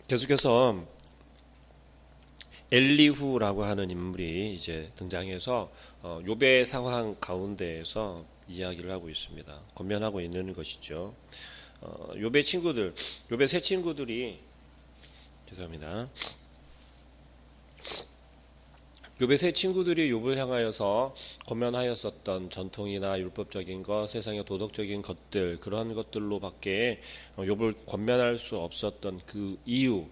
계속해서 엘리후라고 하는 인물이 이제 등장해서 욥의 상황 가운데에서 이야기를 하고 있습니다. 권면하고 있는 것이죠. 욥의 친구들, 욥의 세 친구들이 죄송합니다. 욥의 세 친구들이 욥을 향하여서 권면하였었던 전통이나 율법적인 것, 세상의 도덕적인 것들, 그런 것들로밖에 욥을 권면할 수 없었던 그 이유,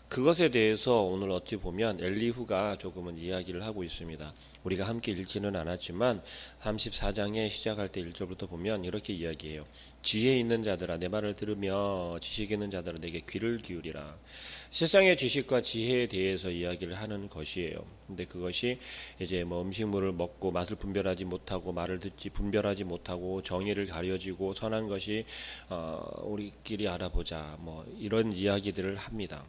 그것에 대해서 오늘 어찌 보면 엘리후가 조금은 이야기를 하고 있습니다. 우리가 함께 읽지는 않았지만 34장에 시작할 때 1절부터 보면 이렇게 이야기해요. 지혜 있는 자들아 내 말을 들으며 지식 있는 자들아 내게 귀를 기울이라. 세상의 지식과 지혜에 대해서 이야기를 하는 것이에요. 근데 그것이 이제 뭐 음식물을 먹고 맛을 분별하지 못하고 말을 듣지 분별하지 못하고 정의를 가려지고 선한 것이 우리끼리 알아보자 뭐 이런 이야기들을 합니다.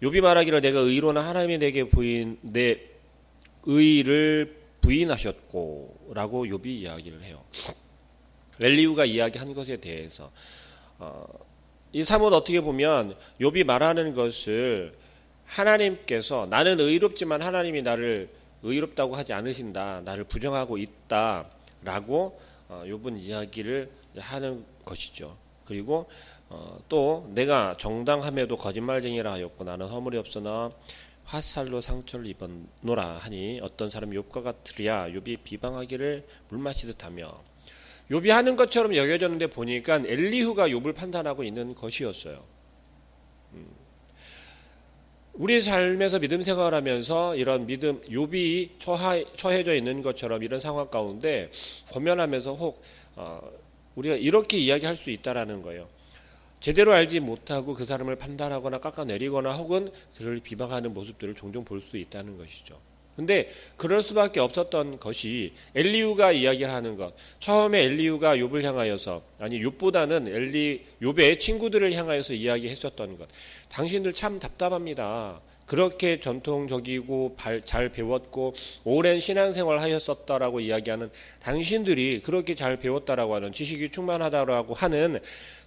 욥이 말하기를 내가 의로나 하나님이 내게 내 의를 부인하셨고 라고 욥이 이야기를 해요. 엘리후가 이야기한 것에 대해서 이 사뭇 어떻게 보면 욥이 말하는 것을 하나님께서 나는 의롭지만 하나님이 나를 의롭다고 하지 않으신다. 나를 부정하고 있다. 라고 욥은 이야기를 하는 것이죠. 그리고 또 내가 정당함에도 거짓말쟁이라 하였고 나는 허물이 없으나 화살로 상처를 입었노라 하니 어떤 사람이 욥과 같으랴. 욥이 비방하기를 물 마시듯 하며 욥이 하는 것처럼 여겨졌는데 보니까 엘리후가 욥을 판단하고 있는 것이었어요. 우리 삶에서 믿음 생활하면서 이런 믿음 욥이 처해져 있는 것처럼 이런 상황 가운데 권면하면서 혹 우리가 이렇게 이야기할 수 있다라는 거예요. 제대로 알지 못하고 그 사람을 판단하거나 깎아내리거나 혹은 그를 비방하는 모습들을 종종 볼 수 있다는 것이죠. 근데 그럴 수밖에 없었던 것이 엘리후가 이야기를 하는 것. 처음에 엘리후가 욥을 향하여서 아니 욥보다는 욥의 친구들을 향하여서 이야기했었던 것. 당신들 참 답답합니다. 그렇게 전통적이고 잘 배웠고 오랜 신앙생활을 하셨었다라고 이야기하는 당신들이 그렇게 잘 배웠다라고 하는 지식이 충만하다라고 하는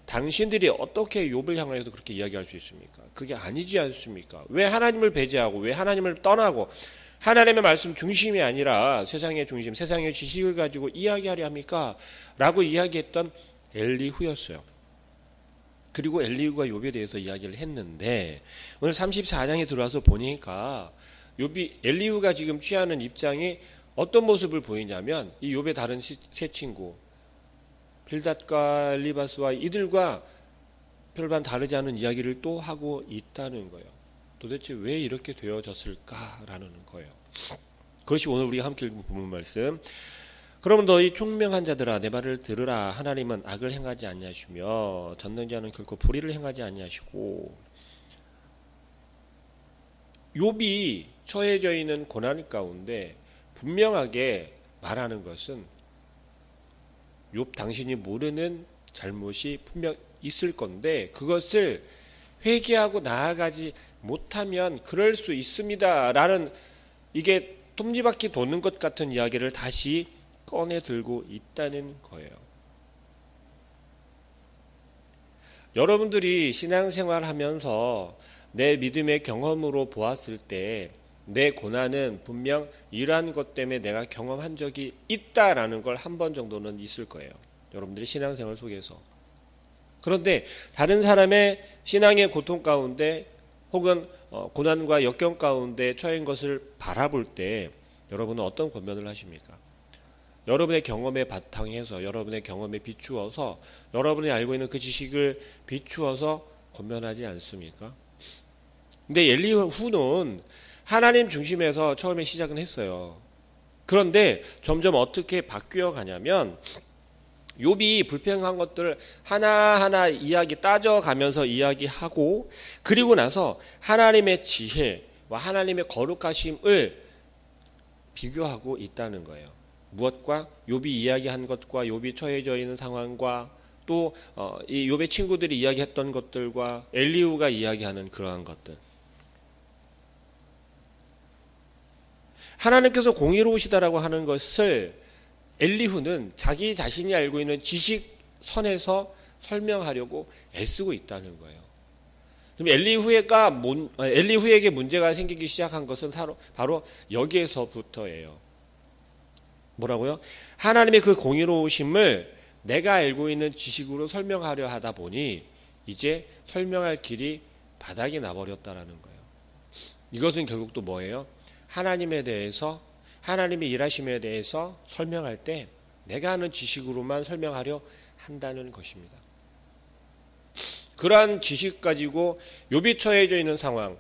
당신들이 어떻게 욥을 향해서 그렇게 이야기할 수 있습니까? 그게 아니지 않습니까? 왜 하나님을 배제하고 왜 하나님을 떠나고 하나님의 말씀 중심이 아니라 세상의 중심, 세상의 지식을 가지고 이야기하려 합니까? 라고 이야기했던 엘리후였어요. 그리고 엘리후가 욥에 대해서 이야기를 했는데 오늘 34장에 들어와서 보니까 엘리후가 지금 취하는 입장이 어떤 모습을 보이냐면 이 욥의 다른 세 친구 빌닷과 엘리바스와 이들과 별반 다르지 않은 이야기를 또 하고 있다는 거예요. 도대체 왜 이렇게 되어졌을까라는 거예요. 그것이 오늘 우리가 함께 읽은 본문 말씀. 그러면 너희 총명한 자들아 내 말을 들으라. 하나님은 악을 행하지 아니하시며 전능자는 결코 불의를 행하지 아니하시고. 욥이 처해져 있는 고난 가운데 분명하게 말하는 것은 욥 당신이 모르는 잘못이 분명 있을 건데 그것을 회개하고 나아가지 못하면 그럴 수 있습니다. 라는 이게 톱니바퀴 도는 것 같은 이야기를 다시 꺼내 들고 있다는 거예요. 여러분들이 신앙생활 하면서 내 믿음의 경험으로 보았을 때 내 고난은 분명 이러한 것 때문에 내가 경험한 적이 있다라는 걸 한 번 정도는 있을 거예요. 여러분들이 신앙생활 속에서. 그런데 다른 사람의 신앙의 고통 가운데 혹은 고난과 역경 가운데 처한 것을 바라볼 때 여러분은 어떤 권면을 하십니까? 여러분의 경험에 바탕해서 여러분의 경험에 비추어서 여러분이 알고 있는 그 지식을 비추어서 권면하지 않습니까? 근데 엘리후는 하나님 중심에서 처음에 시작은 했어요. 그런데 점점 어떻게 바뀌어 가냐면 욥이 불평한 것들을 하나하나 따져가면서 이야기하고 그리고 나서 하나님의 지혜와 하나님의 거룩하심을 비교하고 있다는 거예요. 무엇과 욥이 이야기한 것과 욥이 처해져 있는 상황과 또 이 욥의 친구들이 이야기했던 것들과 엘리후가 이야기하는 그러한 것들. 하나님께서 공의로우시다라고 하는 것을 엘리후는 자기 자신이 알고 있는 지식 선에서 설명하려고 애쓰고 있다는 거예요. 그럼 엘리후에게 문제가 생기기 시작한 것은 바로 여기에서부터예요. 뭐라고요? 하나님의 그 공의로우심을 내가 알고 있는 지식으로 설명하려 하다 보니 이제 설명할 길이 바닥이 나버렸다라는 거예요. 이것은 결국 또 뭐예요? 하나님에 대해서, 하나님의 일하심에 대해서 설명할 때 내가 아는 지식으로만 설명하려 한다는 것입니다. 그러한 지식 가지고 욥이 처해져 있는 상황,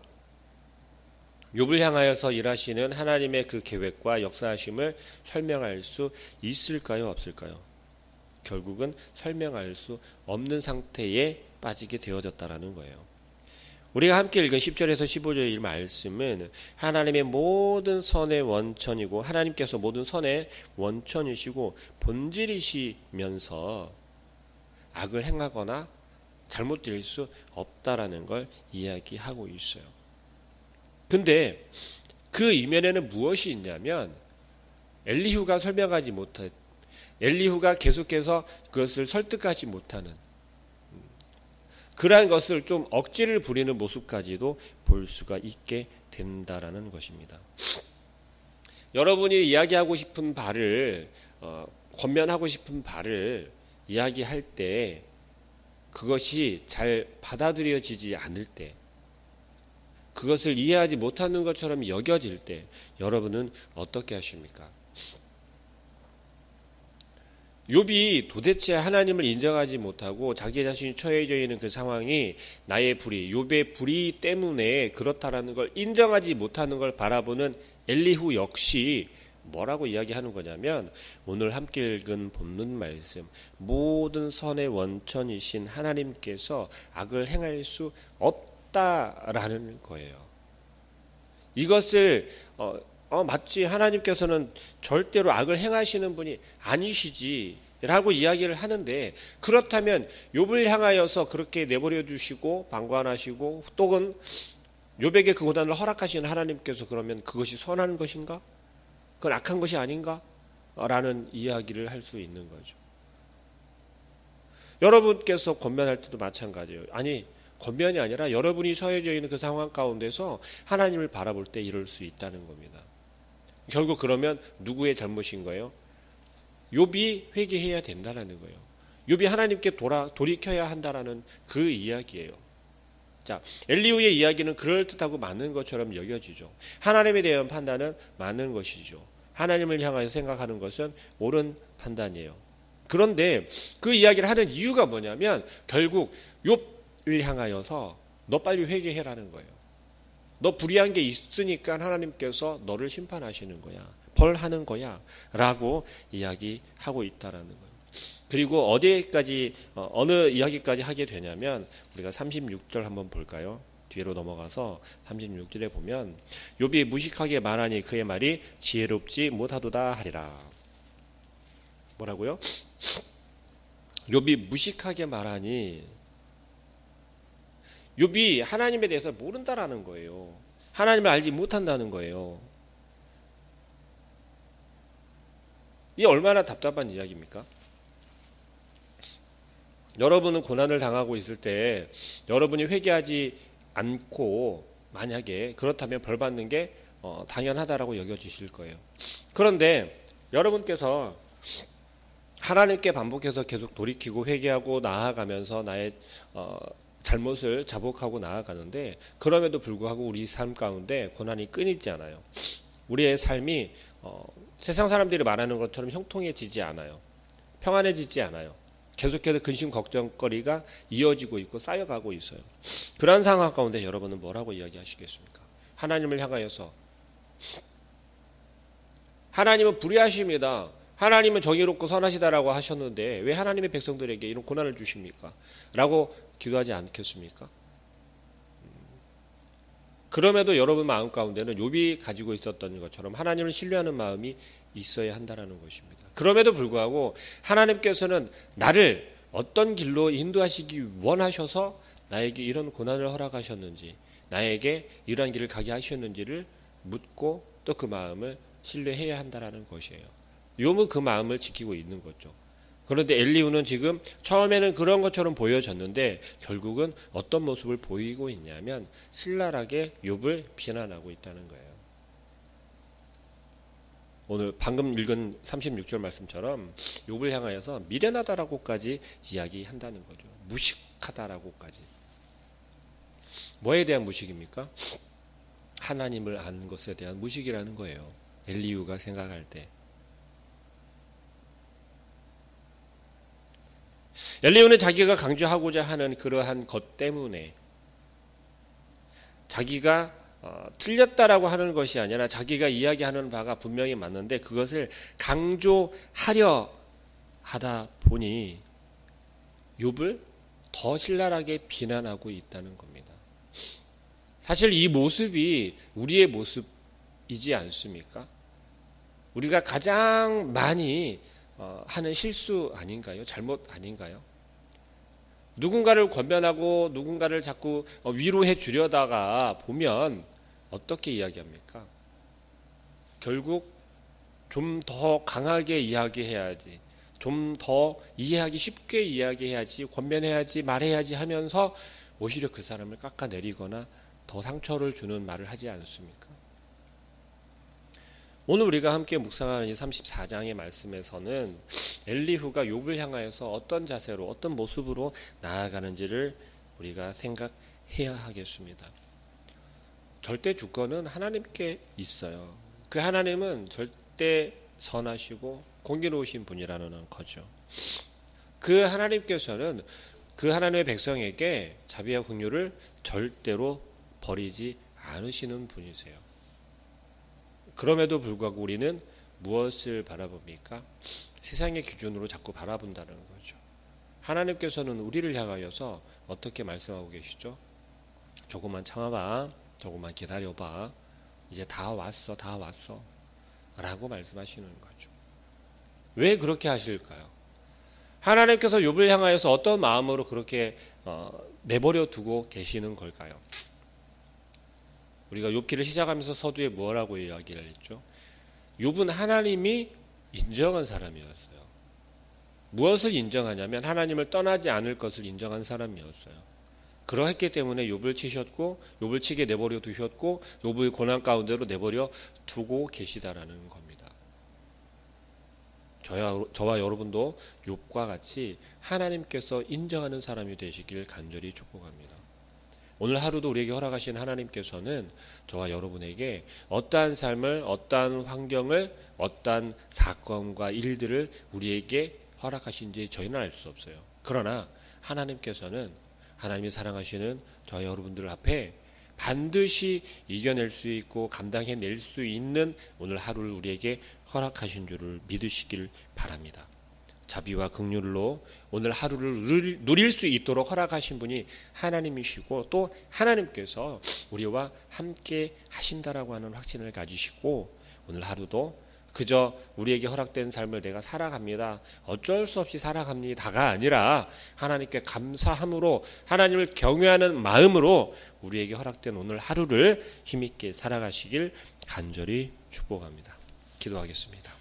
욥을 향하여서 일하시는 하나님의 그 계획과 역사하심을 설명할 수 있을까요? 없을까요? 결국은 설명할 수 없는 상태에 빠지게 되어졌다라는 거예요. 우리가 함께 읽은 10절에서 15절의 이 말씀은 하나님의 모든 선의 원천이고 하나님께서 모든 선의 원천이시고 본질이시면서 악을 행하거나 잘못될 수 없다라는 걸 이야기하고 있어요. 근데 그 이면에는 무엇이 있냐면 엘리후가 설명하지 못한, 엘리후가 계속해서 그것을 설득하지 못하는 그러한 것을 좀 억지를 부리는 모습까지도 볼 수가 있게 된다라는 것입니다. 여러분이 이야기하고 싶은 바를 권면하고 싶은 바를 이야기할 때 그것이 잘 받아들여지지 않을 때, 그것을 이해하지 못하는 것처럼 여겨질 때 여러분은 어떻게 하십니까? 욥이 도대체 하나님을 인정하지 못하고 자기 자신이 처해져 있는 그 상황이 나의 불의, 욥의 불의 때문에 그렇다라는 걸 인정하지 못하는 걸 바라보는 엘리후 역시 뭐라고 이야기하는 거냐면 오늘 함께 읽은 본문 말씀, 모든 선의 원천이신 하나님께서 악을 행할 수 없다라는 거예요. 이것을 마치 하나님께서는 절대로 악을 행하시는 분이 아니시지 라고 이야기를 하는데, 그렇다면 욥을 향하여서 그렇게 내버려 두시고 방관하시고 또는 욥에게 그 고난을 허락하시는 하나님께서 그러면 그것이 선한 것인가? 그건 악한 것이 아닌가? 라는 이야기를 할 수 있는 거죠. 여러분께서 권면할 때도 마찬가지예요. 아니, 권면이 아니라 여러분이 처해져 있는 그 상황 가운데서 하나님을 바라볼 때 이럴 수 있다는 겁니다. 결국 그러면 누구의 잘못인 거예요? 욥이 회개해야 된다는 거예요. 욥이 하나님께 돌이켜야 한다라는 그 이야기예요. 자, 엘리후의 이야기는 그럴듯하고 맞는 것처럼 여겨지죠. 하나님에 대한 판단은 맞는 것이죠. 하나님을 향하여 생각하는 것은 옳은 판단이에요. 그런데 그 이야기를 하는 이유가 뭐냐면 결국 욥을 향하여서 너 빨리 회개해라는 거예요. 너 불의한 게 있으니까 하나님께서 너를 심판하시는 거야. 벌하는 거야. 라고 이야기하고 있다라는 거예요. 그리고 어디까지, 어느 이야기까지 하게 되냐면 우리가 36절 한번 볼까요? 뒤로 넘어가서 36절에 보면 욥이 무식하게 말하니 그의 말이 지혜롭지 못하도다 하리라. 뭐라고요? 욥이 무식하게 말하니 욥이 하나님에 대해서 모른다라는 거예요. 하나님을 알지 못한다는 거예요. 이게 얼마나 답답한 이야기입니까? 여러분은 고난을 당하고 있을 때 여러분이 회개하지 않고 만약에 그렇다면 벌 받는 게 당연하다라고 여겨지실 거예요. 그런데 여러분께서 하나님께 반복해서 계속 돌이키고 회개하고 나아가면서 나의 잘못을 자복하고 나아가는데 그럼에도 불구하고 우리 삶 가운데 고난이 끊이지 않아요. 우리의 삶이 세상 사람들이 말하는 것처럼 형통해지지 않아요. 평안해지지 않아요. 계속해서 근심 걱정거리가 이어지고 있고 쌓여가고 있어요. 그러한 상황 가운데 여러분은 뭐라고 이야기하시겠습니까? 하나님을 향하여서 하나님은 불의하십니다. 하나님은 정의롭고 선하시다라고 하셨는데 왜 하나님의 백성들에게 이런 고난을 주십니까? 라고 기도하지 않겠습니까? 그럼에도 여러분 마음 가운데는 욥이 가지고 있었던 것처럼 하나님을 신뢰하는 마음이 있어야 한다는 것입니다. 그럼에도 불구하고 하나님께서는 나를 어떤 길로 인도하시기 원하셔서 나에게 이런 고난을 허락하셨는지, 나에게 이러한 길을 가게 하셨는지를 묻고 또 그 마음을 신뢰해야 한다는 것이에요. 욥은 그 마음을 지키고 있는 거죠. 그런데 엘리후는 지금 처음에는 그런 것처럼 보여졌는데 결국은 어떤 모습을 보이고 있냐면 신랄하게 욥을 비난하고 있다는 거예요. 오늘 방금 읽은 36절 말씀처럼 욥을 향하여서 미련하다라고까지 이야기한다는 거죠. 무식하다라고까지. 뭐에 대한 무식입니까? 하나님을 아는 것에 대한 무식이라는 거예요. 엘리후가 생각할 때. 엘리후는 자기가 강조하고자 하는 그러한 것 때문에 자기가 틀렸다라고 하는 것이 아니라 자기가 이야기하는 바가 분명히 맞는데 그것을 강조하려 하다 보니 욥을 더 신랄하게 비난하고 있다는 겁니다. 사실 이 모습이 우리의 모습이지 않습니까? 우리가 가장 많이 하는 실수 아닌가요? 잘못 아닌가요? 누군가를 권면하고 누군가를 자꾸 위로해 주려다가 보면 어떻게 이야기합니까? 결국 좀 더 강하게 이야기해야지, 좀 더 이해하기 쉽게 이야기해야지, 권면해야지, 말해야지 하면서 오히려 그 사람을 깎아내리거나 더 상처를 주는 말을 하지 않습니까? 오늘 우리가 함께 묵상하는 이 34장의 말씀에서는 엘리후가 욥을 향하여서 어떤 자세로 어떤 모습으로 나아가는지를 우리가 생각해야 하겠습니다. 절대 주권은 하나님께 있어요. 그 하나님은 절대 선하시고 공의로우신 분이라는 거죠. 그 하나님께서는 그 하나님의 백성에게 자비와 긍휼을 절대로 버리지 않으시는 분이세요. 그럼에도 불구하고 우리는 무엇을 바라봅니까? 세상의 기준으로 자꾸 바라본다는 거죠. 하나님께서는 우리를 향하여서 어떻게 말씀하고 계시죠? 조금만 참아봐, 조금만 기다려봐, 이제 다 왔어 라고 말씀하시는 거죠. 왜 그렇게 하실까요? 하나님께서 욥을 향하여서 어떤 마음으로 그렇게 내버려 두고 계시는 걸까요? 우리가 욥기를 시작하면서 서두에 뭐라고 이야기를 했죠? 욥은 하나님이 인정한 사람이었어요. 무엇을 인정하냐면 하나님을 떠나지 않을 것을 인정한 사람이었어요. 그러했기 때문에 욥을 치셨고 욥을 치게 내버려 두셨고 욥을 고난 가운데로 내버려 두고 계시다라는 겁니다. 저와 여러분도 욥과 같이 하나님께서 인정하는 사람이 되시길 간절히 축복합니다. 오늘 하루도 우리에게 허락하신 하나님께서는 저와 여러분에게 어떠한 삶을, 어떠한 환경을, 어떠한 사건과 일들을 우리에게 허락하신지 저희는 알 수 없어요. 그러나 하나님께서는 하나님이 사랑하시는 저와 여러분들 앞에 반드시 이겨낼 수 있고 감당해낼 수 있는 오늘 하루를 우리에게 허락하신 줄을 믿으시길 바랍니다. 자비와 긍휼로 오늘 하루를 누릴 수 있도록 허락하신 분이 하나님이시고 또 하나님께서 우리와 함께 하신다라고 하는 확신을 가지시고 오늘 하루도 그저 우리에게 허락된 삶을 내가 살아갑니다. 어쩔 수 없이 살아갑니다가 아니라 하나님께 감사함으로 하나님을 경외하는 마음으로 우리에게 허락된 오늘 하루를 힘있게 살아가시길 간절히 축복합니다. 기도하겠습니다.